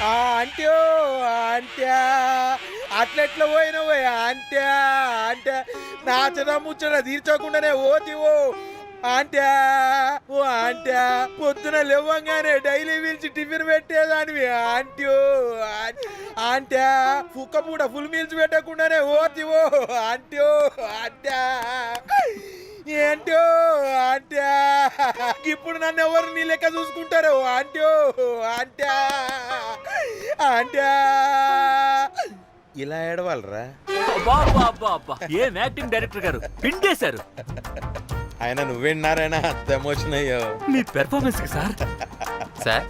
అంట్యో అంట్యా అట్లెట్లా పోయినవో అంట్యా అంటే నాచన ముచ్చట తీర్చకుండానే ఓతివో అంట్యా ఓ అంట్యా పొద్దున లేవంగానే డైలీ పిలిచి టిఫిన్ పెట్టేదానివి అంట్యో అంట్యా కుక్క పూట ఫుల్ మీల్స్ పెట్టకుండానే ఓతివో అంట్యో అంట్యా ఏంటో అంట్యా ఇప్పుడు నన్ను ఎవరు నీ లెక్క చూసుకుంటారు అంట్యో అంట్యా అంట్యా ఇలా ఏడవాలరా ఏం యాక్టింగ్ డైరెక్టర్ గారు పిండేశారు. ఆయన నువ్వేనారాయణ అంత ఎమోషన్ అయ్యో మీ పెర్ఫార్మెన్స్ కి సార్. సార్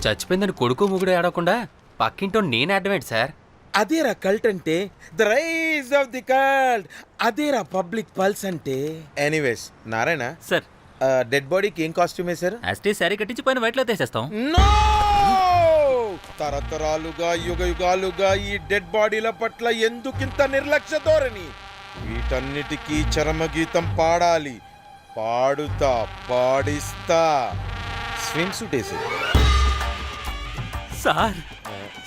చచ్చిపోయిందని కొడుకు ముగుడు ఆడకుండా పక్కింటో నేను ఆడమేంటి సార్? అదేరా కల్ట్ అంటే the rise of the cult, అదేరా పబ్లిక్ పల్స్ అంటే. ఎనీవేస్ నారాయణ సార్, డెడ్ బాడీకి ఏం కాస్ట్యూమ్ వేశారు? యాస్టీ శారీ కట్టించి పైన వైట్లో తీసేస్తాం. నో! తరతరాలుగా యుగ యుగాలుగా ఈ డెడ్ బాడీల పట్ల ఎందుకింత నిర్లక్ష్య ధోరణి? వీటన్నిటికీ చరమగీతం పాడాలి. పాడుతా, పాడిస్తా. స్విమ్ సూట్ వేసి సార్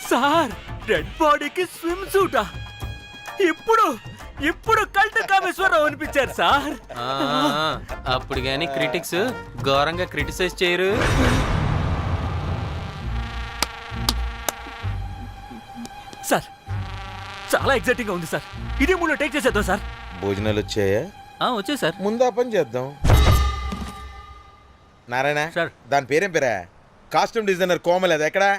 సార్ డెడ్ బాడీకి స్విమ్ సూటా? ఇప్పుడు ఇప్పుడు కల్ట్ కామేశ్వరరావు అనిపించారు సార్. అప్పుడు గాని క్రిటిక్స్ ఘోరంగా క్రిటిసైజ్ చేయరు. సార్ చాలా ఎక్సైటింగ్ గా ఉంది సార్. ఇదే మూడు టేక్ చేసేద్దాం సార్. భోజనాలు వచ్చాయా? వచ్చే సార్. ముందు ఆ పని చేద్దాం. నారాయణ సార్. దాని పేరేం పేరా? కాస్ట్యూమ్ డిజైనర్ కోమల్, అది ఎక్కడా?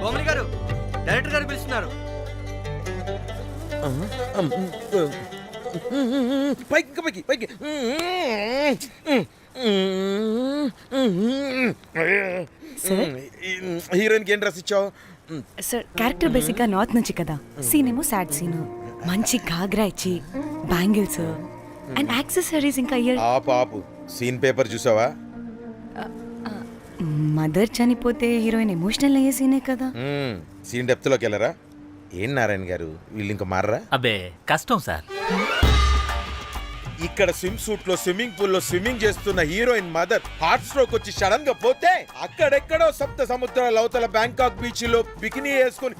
కోమలి గారు, డైరెక్టర్ గారు పిలుస్తున్నారు. పైకి ఇంకా పైకి పైకి. హీరోయిన్కి ఏం డ్రెస్ ఇచ్చావు? సార్ క్యారెక్టర్ బేసిక్ గా నార్త్ నుంచి కదా, సీన్ ఏమో సాడ్ సీన్. మంచి ఘాగ్రా ఇచ్చి బ్యాంగిల్స్ అండ్ యాక్సెసరీస్ ఇంకా ఇయర్. ఆపు సీన్ పేపర్ చూసావా? మదర్ చనిపోతే హీరోయిన్ ఎమోషనల్ అయ్యే సీనే కదా. సీన్ డెప్త్ లోకి వెళ్ళరా? ఏం నారాయణ గారు వీళ్ళు ఇంకా మారరా? అబ్బే కష్టం సార్. ఇక్కడ స్విమ్ సూట్ లో స్విమ్మింగ్ పూల్ లో స్విమ్మింగ్ చేస్తున్న హీరోయిన్ మదర్ హార్ట్ స్ట్రోక్ వచ్చి సడన్ గా పోతే, అక్కడెక్కడో సప్త సముద్రాల అవతల బ్యాంకాక్ బీచ్ లో బికినీ వేసుకుని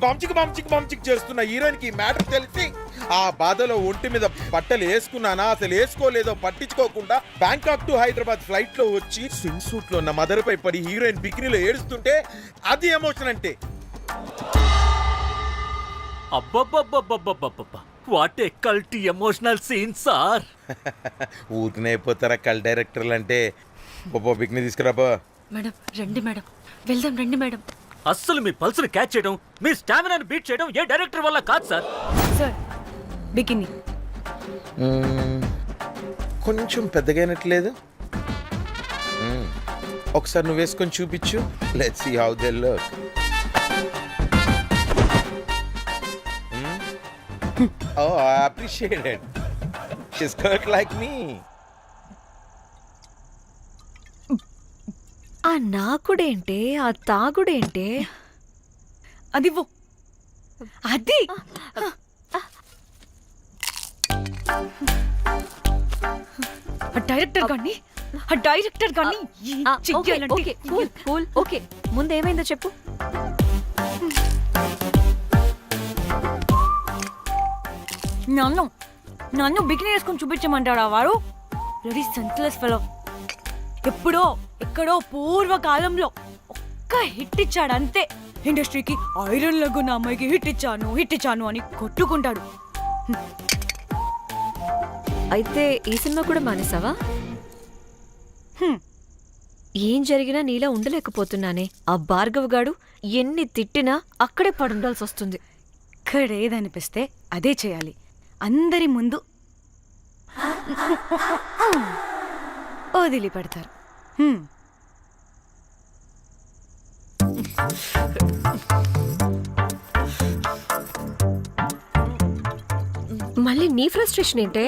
బంచిక్ చేస్తున్న హీరోయిన్ కి మ్యాటర్ తెలిసి ఆ బాధలో ఒంటి మీద బట్టలు వేసుకున్నానా అసలు వేసుకోలేదో పట్టించుకోకుండా బ్యాంకాక్ టు హైదరాబాద్ ఫ్లైట్ లో వచ్చి స్విమ్ సూట్ లో ఉన్న మదర్ పై పడి హీరోయిన్ బికినీలో ఏడుస్తుంటే అది ఎమోషన్ అంటే. అబ్బబ్బబ్బబ్బబ్బబ్బబ్బ what a cult emotional scene sir. ఊరికనే అయిపోతారా కల్ డైరెక్టర్లు అంటే? బొబ్బో బిక్ని తీసుకురాబో. మేడం రండి మేడం, వెళ్దాం రండి మేడం. అస్సలు మీ పల్స్ని క్యాచ్ చేయడం, మీ స్టామినాని బీట్ చేయడం ఏ డైరెక్టర్ వల్ల కాదు సార్. సార్ బికినీ కొంచెం పెద్దగానట్లేదు. ఒకసారి నువ్వు వేసుకొని చూపించు. Let's see how they look. Oh, I appreciate it. She's cut like me. ఆ నాకుడేంటే, ఆ తాగుడేంటే? అది అది డైరెక్టర్ గాని ఓకే ముందేమైందో చెప్పు. నన్ను బికినీ వేసుకొని చూపించమంటాడా వాడు? Ready senseless fellow. ఎక్కడో పూర్వకాలంలో ఒక్క హిట్ ఇచ్చాడు అంతే. ఇండస్ట్రీకి ఐరన్ లెగ్ ఉన్న అమ్మాయికి హిట్ ఇచ్చాను అని కొట్టుకుంటాడు. అయితే ఈ సినిమా కూడా మానేసావా? ఏం జరిగినా నీలా ఉండలేకపోతున్నానే. ఆ భార్గవ్ గాడు ఎన్ని తిట్టినా అక్కడే పడుండాల్సి వస్తుంది. ఇక్కడ ఏదనిపిస్తే అదే చేయాలి. అందరి ముందు వదిలిపెడతారు. మళ్ళీ నీ ఫ్రస్ట్రేషన్ ఏంటే?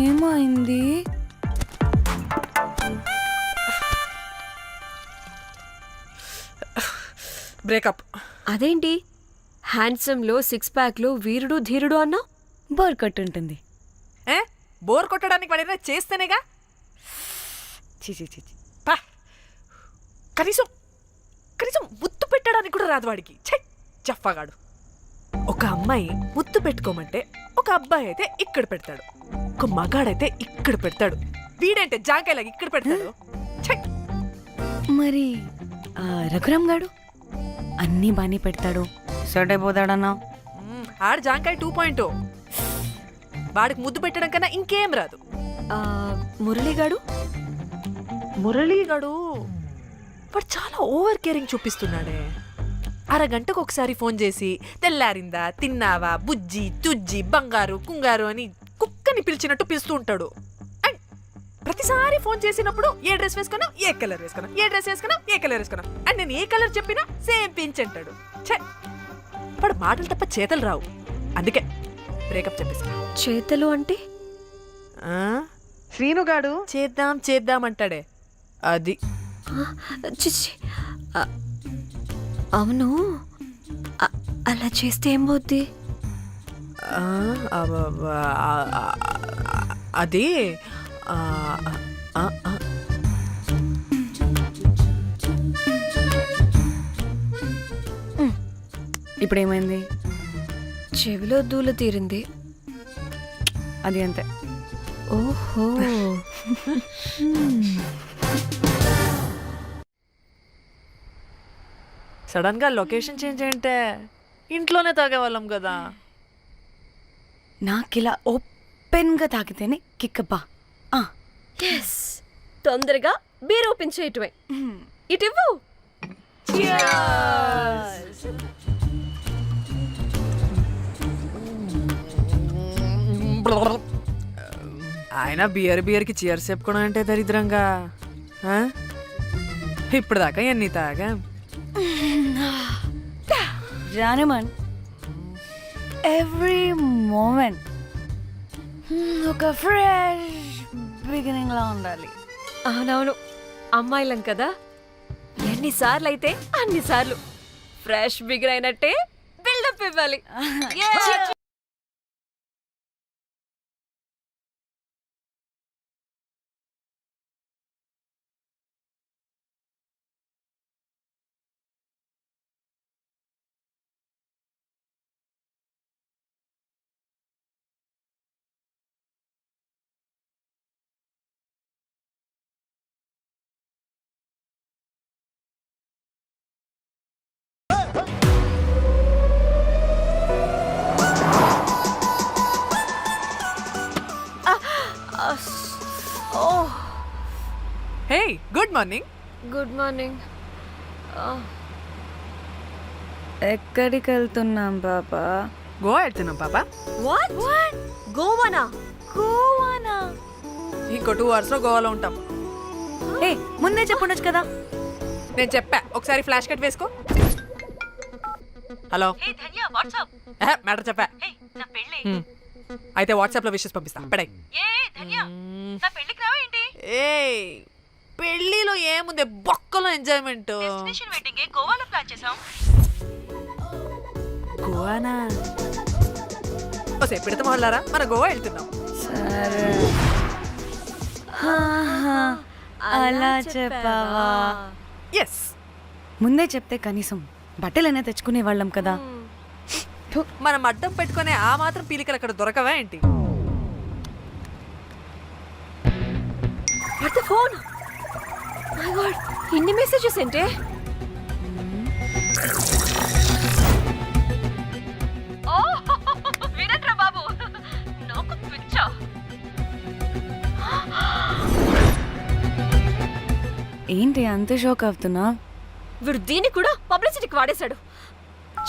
ఏమైంది? బ్రేకప్. అదేంటి హ్యాండ్సమ్ లో 6 ప్యాక్ లో వీరుడు ధీరుడు అన్నా? బోర్ కొట్టుంటుంది. ఏ బోర్ కొట్టడానికి వాడైనా చేస్తేనేగా. చి చి చి చి. పా కనీసం కనీసం ముద్దు పెట్టడానికి కూడా రాదు వాడికి. ఛై జఫ్ఫాగాడు. ఒక అమ్మాయి ముద్దు పెట్టుకోమంటే ఒక అబ్బాయి అయితే ఇక్కడ పెడతాడు, ఒక మగాడైతే ఇక్కడ పెడతాడు. వీడంటే జాంకాయలాగా ఇక్కడ పెడతాడు. ఛై. మరి రఘురామ్ గాడు అన్నీ బాగానే పెడతాడు, సెట్ అయిపోతాడన్నా. ఆడ జాంకాయ 2.0. వాడికి ముద్దు పెట్టడం కన్నా ఇంకేం రాదు. మురళిగాడు మురళీగాడు వాడు చాలా ఓవర్ కేరింగ్ చూపిస్తున్నాడే. అరగంటకు ఒకసారి ఫోన్ చేసి తెల్లారిందా, తిన్నావా, బుజ్జి తుజ్జి, బంగారు కుంగారు అని కుక్కని పిలిచినట్టు పిలుస్తూ ఉంటాడు. అండ్ ప్రతిసారి ఫోన్ చేసినప్పుడు ఏ డ్రెస్ వేసుకున్నావు, ఏ కలర్ వేసుకున్నావు, ఏ డ్రెస్ వేసుకున్నావు, ఏ కలర్ వేసుకున్నావు అండ్ నేను ఏ కలర్ చెప్పినా సేమ్ పించ్ అంటాడు. ఛే వాడు మాటలు తప్ప చేతలు రావు. అందుకే బ్రేకప్ చెప్పేసి. చేతలు అంటే శ్రీనుగాడు చేద్దాం చేద్దాం అంటాడే అది. చిచ్చి. అవును అలా చేస్తే ఏమవుద్ది? అది ఇప్పుడు ఏమైంది? చెవిలో దూల తీరింది. అది అంతే. ఓహో. సడన్ గా లొకేషన్ చేంజ్ అంటే ఇంట్లోనే తాగేవాళ్ళం కదా. నాకిలా ఓపెన్గా తాగితేనే కిక్కబ్బా. ఎస్, తొందరగా బీర్ ఓపెన్ చేయటమే. ఇటివ్వు. ఆయన బియర్కి చీర్స్ చెప్పుకోవడం అంటే దరిద్రంగా. ఇప్పుడు దాకా ఎన్ని తాగా. జానమన్ ఎవ్రీ మూమెంట్ ఒక ఫ్రెష్ బిగినింగ్ లా ఉండాలి. అవునవును, అమ్మాయిలం కదా, ఎన్నిసార్లు అయితే అన్నిసార్లు ఫ్రెష్ బిగిన్ అయినట్టే బిల్డప్ ఇవ్వాలి. Hey good morning. Good morning. ఎక్కడికి వెళ్తున్నాం పాపా? గోవా వెళ్తున్నాం పాపా. వాట్? గోవానా? గోవానా? ఇంకో 2 hours లో గోవాలో ఉంటాం. ఏ ముందే చెప్పుండొచ్చు కదా. నేను చెప్పా, ఒకసారి ఫ్లాష్ కట్ వేసుకో. హలో మ్యాటర్ చెప్పా. అయితే వాట్సాప్ లో విషెస్ పంపిస్తా. పడాయి. ఏ పెళ్లిలో ఏముంది, బొక్కలో ఎంజాయ్మెంట్. గోవానా? ఓసే పెడతాం వాళ్ళారా, మన గోవా వెళ్తున్నాం. సరే అలా చెప్పావా? ఎస్, ముందే చెప్తే కనీసం బట్టలైనా తెచ్చుకునే వాళ్ళం కదా. మనం అడ్డం పెట్టుకునే ఆ మాత్రం పీలికలు అక్కడ దొరకవా ఏంటి? What the phone? My God, ఇన్ని మెసేజెస్ ఏంటే? ఓ వినట్రా బాబు, నాకు పిచ్చా. ఏంటి అంత షోక్ అవుతున్నా? వీడు దీన్ని కూడా పబ్లిసిటీకి వాడేశాడు.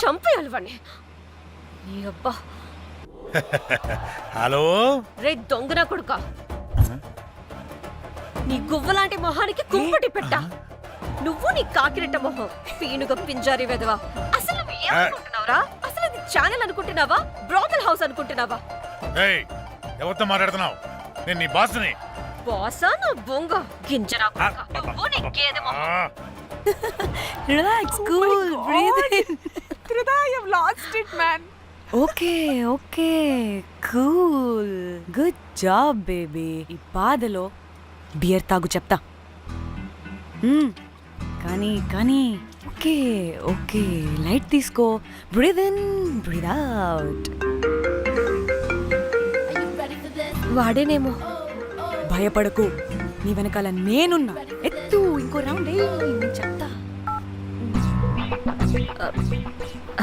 చంపేయాలి వాడిని. నీ అబ్బా. హలో రే దొంగన కొడుకా, నీ గువ్వలాంటి మొహానికి కుంపటి పెట్ట. నువ్వు నీ కాకిరెట్ట మొహం, పీనుగ పింజారి వెదవా. అసలు నువ్వు ఏమనుకుంటున్నావురా? అసలు ఇది ఛానల్ అనుకుంటున్నావా, బ్రోకల్ హౌస్ అనుకుంటున్నావా? ఏయ్ ఎవరితో మాట్లాడుతున్నావు? నేను నీ బాస్ని. బాసా నా బొంగ గింజరా కొడుకా. నువ్వు నీ గేదె మొహం. Relax cool breathe in Trida, you've lost it, man. Okay okay cool good job baby ఈ బాధలో బియర్ తాగు చెప్తా కానీ కానీ ఓకే ఓకే లైట్ తీసుకో బ్రీద్ ఇన్ బ్రీద్ అవుట్ వాడేనేమో. భయపడకు నీ వెనకాల నేనున్నా ఎత్తు ఇంకో రౌండ్ నేను చెప్తా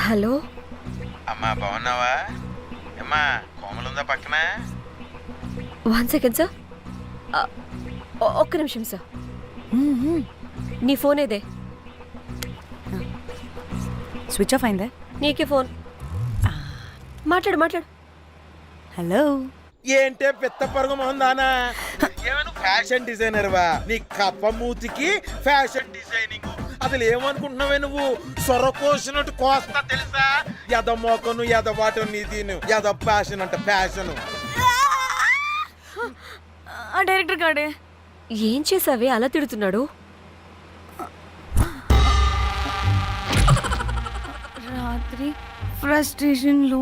హలో, అమ్మా బాగున్నావా? అమ్మా కోమలుందా పక్కన? 1 సెకండ్ సార్. ఒక్క నిమిషం సార్. నీ ఫోన్ ఏదే? స్విచ్ ఆఫ్ అయిందా నీకే ఫోన్. మాట్లాడు మాట్లాడు. హలో ఏంటే పెద్ద పరుగు మొహందానా? ఏమను ఫ్యాషన్ డిజైనర్ వా? నీ కప్ప మూతికి ఫ్యాషన్ డిజైనింగ్. అసలు ఏమనుకుంటున్నావే నువ్వు? సొరకోసినట్టు కోస్తా తెలుసా? ఎద మోకను ఎద వాటను నీ దీని ఎద ఫ్యాషన్ అంట ఫ్యాషన్. ఆ డైరెక్టర్ గాడే ఏం చేసావే అలా తిడుతున్నాడు? రాత్రి ఫ్రస్ట్రేషన్లో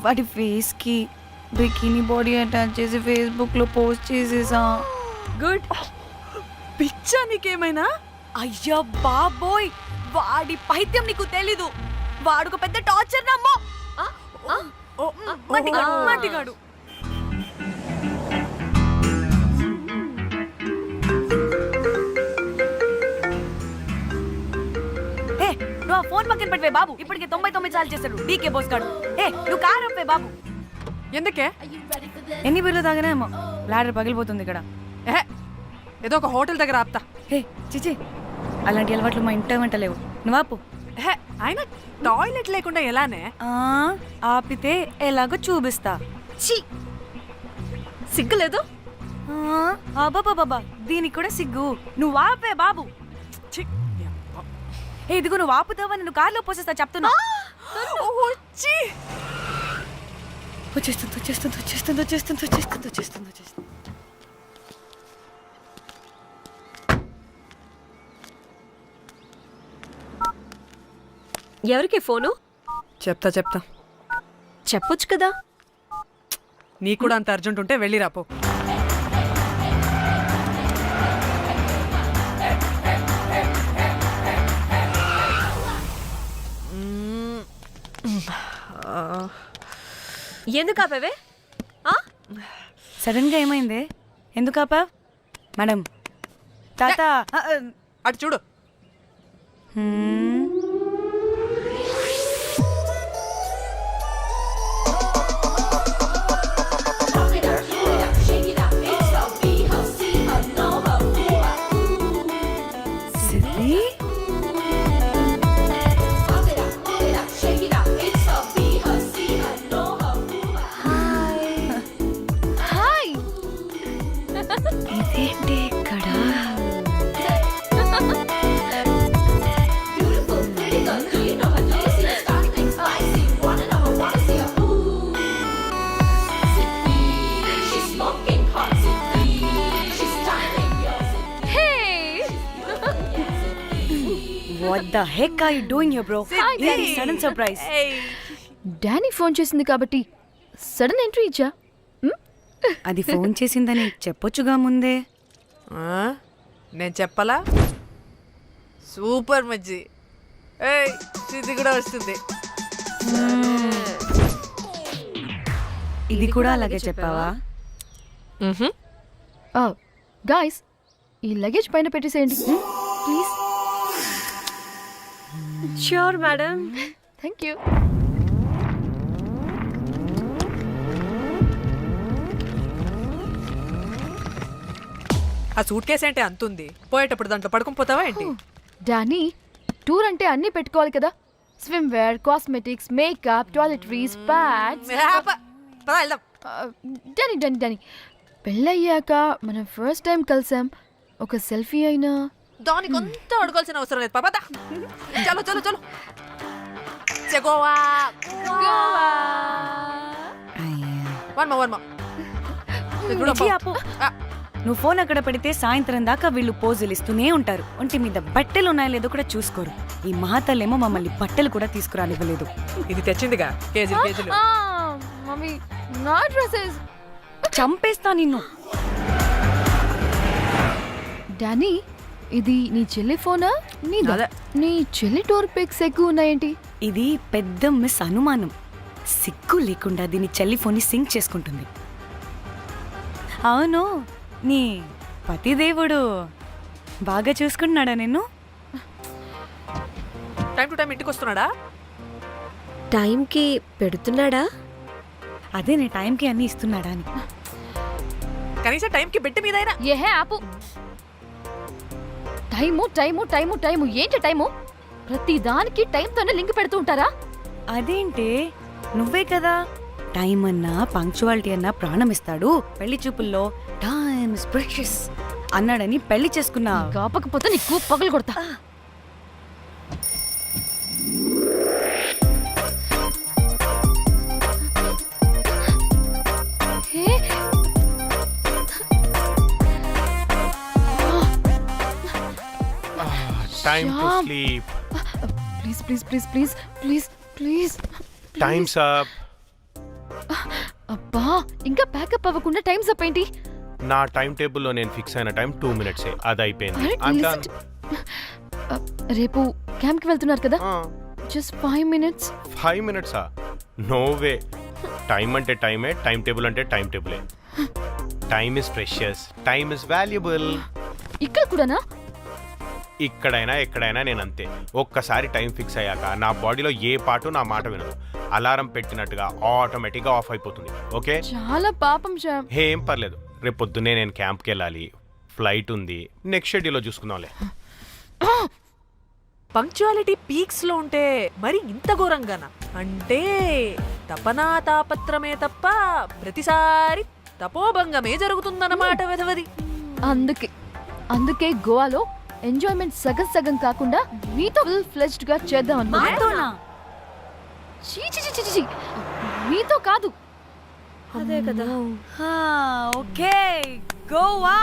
వాడి ఫేస్కి బికినీ బాడీ అటాచ్ చేసి ఫేస్బుక్లో పోస్ట్ చేసేసా. గుడ్. పిచ్చా నీకేమైనా? అయ్యా బాబోయ్ వాడి పైత్యం నీకు తెలీదు. వాడు పెద్ద టార్చర్ నమ్మో. మట్టిగాడు నువ్వు ఆ ఫోన్ పక్కన పెట్టవే బాబు. ఇప్పటికే 99 సార్లు చేశాడు డీకే బోస్ గాడు. నువ్వు కారు అప్పే బాబు. ఎందుకే? ఎన్ని బిర్లు తాగినాయేమో లాడర్ పగిలిపోతుంది ఇక్కడ. ఏహే, ఏదో ఒక హోటల్ దగ్గర ఆపుతా. చిచి అలాంటి అలవాట్లు మా ఇంట వెంట లేవు. నువ్వు ఆపు. ఏహే, ఆయన టాయిలెట్ లేకుండా ఎలానే? ఆపితే ఎలాగో చూపిస్తా. ఛీ, సిగ్గులేదు? బాబా దీనికి కూడా సిగ్గు. నువ్వు ఆపే బాబు. ఛీ, ఇదిగో నువ్వు ఆపుతావా నేను కార్లో పోసేస్తా చెప్తున్నా. వచ్చి వచ్చేస్తుంది వచ్చేస్తుంది వచ్చేస్తుంది వచ్చేస్తుంది వచ్చేస్తుంది వచ్చేస్తుంది వచ్చేస్తుంది. ఎవరికి ఫోను? చెప్తా చెప్తా. చెప్పొచ్చు కదా. నీకు కూడా అంత అర్జెంట్ ఉంటే వెళ్ళి రాపో. ఎందుకు ఆపేవే? సడన్ గా ఏమైంది? ఎందుకు ఆపా? మేడం తాత అటు చూడు. ఇదేంటి ఇక్కడ? What the heck are you doing here, bro? This sudden surprise. Danny phone చేసింది కాబట్టి సడన్ ఎంట్రీ ఇచ్చా. అది ఫోన్ చేసిందని చెప్పొచ్చుగా ముందే. నేను చెప్పలా? సూపర్ మజ్జి. ఏయ్ ఇది కూడా వస్తుంది. ఇది కూడా అలాగే చెప్పావా? గాయ్స్ ఈ లగేజ్ పైన పెట్టేసేయండి please. Sure madam. Thank you. ఆ సూట్ కేసు అంటే అంతుంది. పోయేటప్పుడు దాంట్లో పడుకుని పోతావా ఏంటి? డానీ టూర్ అంటే అన్నీ పెట్టుకోవాలి కదా. Swimwear, cosmetics, makeup, toiletries, pads. Danny Danny Danny పెళ్ళయ్యాక మనం ఫస్ట్ టైం కలిసాం. ఒక సెల్ఫీ అయినా దానికి కొంత అడగాల్సిన అవసరం లేదు పాపా. చలో చలో చలో. గోవా వర్మ వర్మ. ఇచ్చి ఆపు. నువ్వు ఫోన్ అక్కడ పెడితే సాయంత్రం దాకా వీళ్ళు పోజులు ఇస్తూనే ఉంటారు. ఒంటి మీద బట్టలు ఉన్నాయో లేదో కూడా చూసుకోరు. ఈ మహాతల్లేమో మమ్మల్ని బట్టలు కూడా తీసుకురానివ్వలేదు. ఇది తెచ్చిందిగా కేజీలు కేజీలు. మమ్మీ నా డ్రెస్సెస్. చంపేస్తా నిన్ను. డానీ ఇది నీ చెల్లి ఫోనా నీదా? నాదే. నీ చెల్లి టోర్ పిక్స్ ఎక్కువ ఉన్నాయేంటి? ఇది పెద్ద మిస్ అనుమానం. సిగ్గు లేకుండా దీని చెల్లి ఫోన్ని సింక్ చేసుకుంటుంది. అవును, నీ పతిదేవుడు బాగా చూసుకుంటున్నాడా నిన్ను? టైం టు టైం ఇంటికి వస్తున్నాడా? టైంకి పెడుతున్నాడా? అదే నీ టైంకి అన్ని ఇస్తున్నాడా అని. కనీసం టైంకి బిడ్డ మీదైనా. ఏహే ఆపు. టైము టైము టైము టైము ఏంటి టైము? ప్రతి దానికి టైంతోనే లింక్ పెడుతూ ఉంటారా? అదేంటే నువ్వే కదా టైం అన్నా పంక్చువాలిటీ అన్నా ప్రాణం ఇస్తాడు, పెళ్లి చూపుల్లో టైమ్ ఇస్ ప్రెషియస్ అన్నాడని పెళ్లి చేసుకున్నా. కాపకపోతే నీకు పగలు కొడతా. Hey, time to Shyam. Sleep. Please please please please please please. Time's up. అబ్బా ఇంకా ప్యాకప్ అవ్వకుండా టైమ్స్ అప్ ఏంటి? నా టైం టేబుల్లో నేను ఫిక్స్ అయిన టైం 2 minutes అది అయిపోయింది. అరే, I'm listen done. to- రేపు క్యాంప్కి వెళ్తున్నారు కదా? Just 5 minutes. 5 minutes no way. Time అంటే టైమే, టైం టేబుల్ అంటే టైం టేబులే. Time is precious, time is valuable. ఇక్కడ కూడానా? ఇక్కడైనా ఎక్కడైనా నేను అంతే. ఒక్కసారి టైం ఫిక్స్ అయ్యాక నా బాడీలో ఏ పార్టు నా మాట వినదు. అలారం పెట్టినట్టుగా ఆటోమేటిక్గా ఆఫ్ అయిపోతుంది. ఓకే, చాలా పాపం శ్యామ్. ఏం పర్లేదు. రేపు పొద్దున్నే నేను క్యాంప్కి వెళ్ళాలి, ఫ్లైట్ ఉంది. నెక్స్ట్ షెడ్యూల్లో చూసుకుందాంలే. పంక్చువాలిటీ పీక్స్ లో ఉంటే మరి ఇంత ఘోరంగానా? అంటే తపనా తాపత్రమే తప్ప ప్రతిసారి తపోభంగమే జరుగుతుందన్నమాట వెధవది. అందుకే గోవాలో ఎంజాయ్మెంట్ సగం సగం కాకుండా మీతో ఫుల్ ఫ్లెజ్డ్ గా చేద్దాం అనుకున్నా. మాతోనా? చీ చీ చీ చీ, చీ. మీతో కాదు. అదే కదా. ఓకే, గోవా.